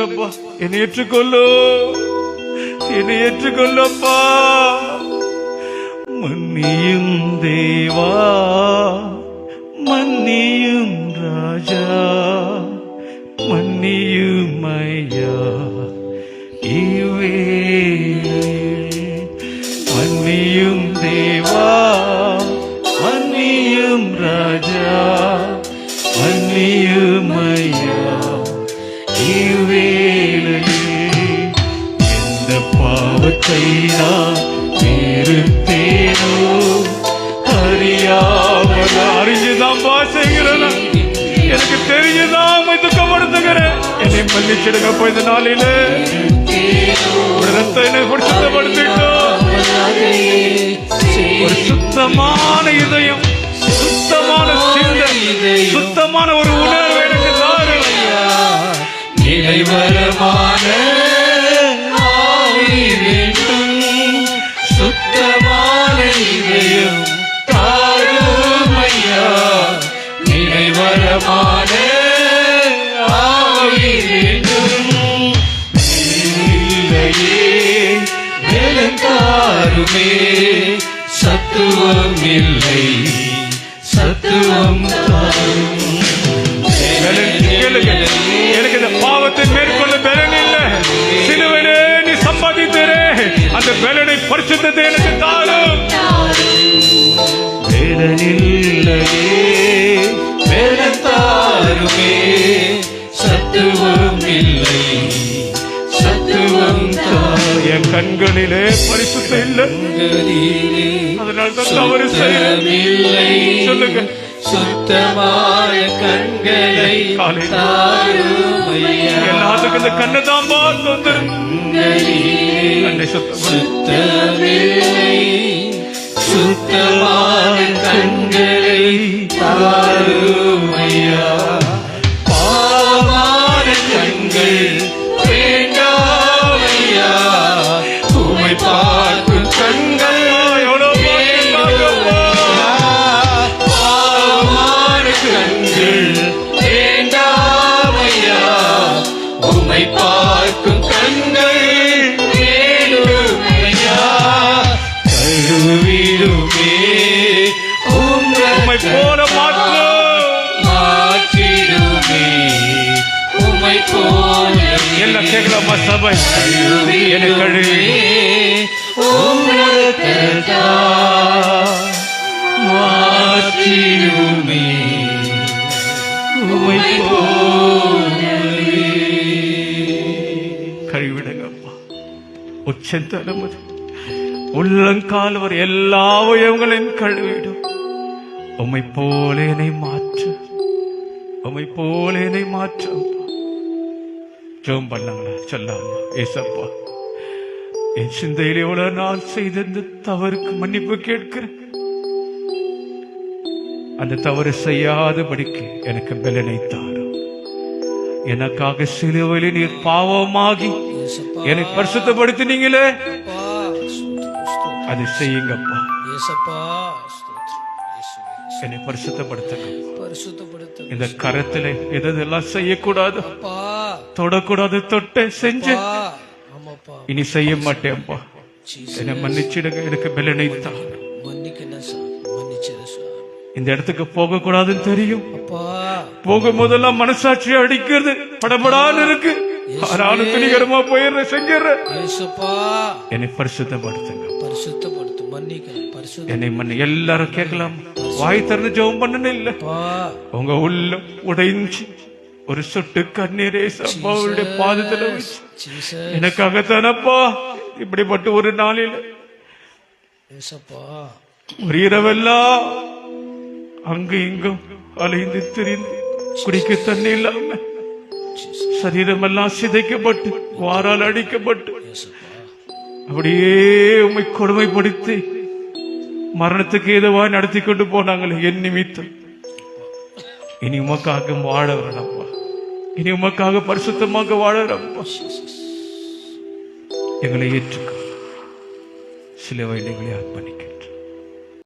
என்னை ஏற்றுக்கொள்ளோ, என்னை ஏற்றுக்கொள்ளப்பா. மன்னியும் தேவா, மன்னியும் ராஜா, மன்னியும் ஐயா இவ்வேளை. மன்னியும் தேவா, மன்னியும் ராஜா, மன்னியும் ஐயா இவ்வேளையே. எந்த பாவத்தை நான் வெறுத்தேனோ அறியாமல், அறிஞ்சுதான் செய்கிறேன், எனக்கு தெரிஞ்சுதான் உம்மை துக்கப்படுத்துகிறேன். என்னை மன்னிச்சிடுங்கப்பா. இந்த நாளில ரத்த என்னை பரிசுத்தப்படுத்திட்டோம். ஒரு சுத்தமான இதயம், சுத்தமான சிந்தை, சுத்தமான ஒரு உணர்வு எனக்கு தாரும். நிலைவரமான ஆவி வேண்டும், சுத்தமான இதயம் தாரும் ஐயா. நிலைவரமான ஆவி வேண்டும், இல்லையே தாருமே. சத்துவம் இல்லை, சத்துவம் தாரும். எனக்கு இந்த பாவத்தை மேற்கொள்ள பலன் இல்லை. சிலுவையிலே நீ சம்பாதித்தரே, அந்த பலனை பரிசுத்தத்தை எனக்கு தாரும். வேதனில்லையே வேதம் தாருமே. சத்துவம் இல்லை, சத்துவம் தாரும். என் கண்களிலே பரிசுத்தம் இல்லை, அதனால தான் தவறு செய்யவில்லை. சொல்லுங்க. சுத்தமான கண்களை எல்லாத்துக்கும் இந்த கண்ணை தான் பார்த்து சுத்தமில்லை, சுத்தமான கண்களை தாருமையா. பாவமான கண்கள் வேண்டாமையா, உம்மை பார்க்கும் கண்கள் வேண்டாமையா, உம்மை பார்க்கும் கண்கள் வேண்டுமையா. கழுவிடுமே உம்மை போல மாற்றிடுமே, உம்மை போல. எல்லாம் கேட்கலாமா சபை? எனக்கு கழுவி மாற்றிடுமே, கழிவிடுங்கப்பா. உச்சந்தலம் உள்ளங்கால் வரை எல்லா உயவங்களையும் கழுவிடும். உம்மை போல என்னை மாற்று, உம்மை போல என்னை மாற்று. ஜெபம் பண்ணாங்களா? சொல்லாமா? ஏசப்பா, என் சிந்தையில் எவ்வளவு நாள் செய்த இந்த தவறுக்கு மன்னிப்பு கேட்கிறேன். அந்த தவறு செய்யாதபடிக்கு எனக்கு பலனை தாரும். எனக்காக சிலுவையில் நீர் பாவமாகி என்னை பரிசுத்தப்படுத்தினீங்களே, அது செய்யுங்கப்பா. என்னை பரிசுத்தப்படுத்துங்க. இந்த கரத்துல எதெல்லாம் செய்யக்கூடாது, தொடக்கூடாது, தொட்ட செஞ்ச இனி செய்ய மாட்டேன்ப்பா. என்னை மன்னிச்சிடுங்க, எனக்கு பலனை தாரும். இந்த இடத்துக்கு போக கூடாதுன்னு தெரியும். போகும் போதெல்லாம் மனசாட்சி அடிக்கிறது, படபடான்னு இருக்கு. ஆனாலும் துணிகரமா போயிடுற, செஞ்சிடுறேன். என்னை பரிசுத்தப்படுத்துங்க, என்னை மன்னி. எல்லாரும் கேட்கலாம், வாய் திறந்து ஜெபம் பண்ணணும் இல்ல. உங்க உள்ள உடைஞ்சு ஒரு சொட்டு கண்ணீரே சப்பாவுடைய பாதத்துல வச்சு, எனக்காகத்தானப்பா இப்படிப்பட்ட ஒரு நாளில் ஒரு இரவெல்லாம் அங்கு இங்கும் அலைந்து திரிந்து குடிக்க தண்ணி இல்லாம சரீரமெல்லாம் சிதைக்கப்பட்டு வாரால் அடிக்கப்பட்டு அப்படியே உம்மை கொடுமைப்படுத்தி மரணத்துக்கு ஏதுவா நடத்தி கொண்டு போனாங்களே என் நிமித்தம். இனி உமக்காக வாழ வரப்பா, இனி உமக்காக பரிசுத்தமாக வாழ வரப்பா. எங்களை ஏற்றுக்க சில வேலைகளை அர்ப்பணிக்க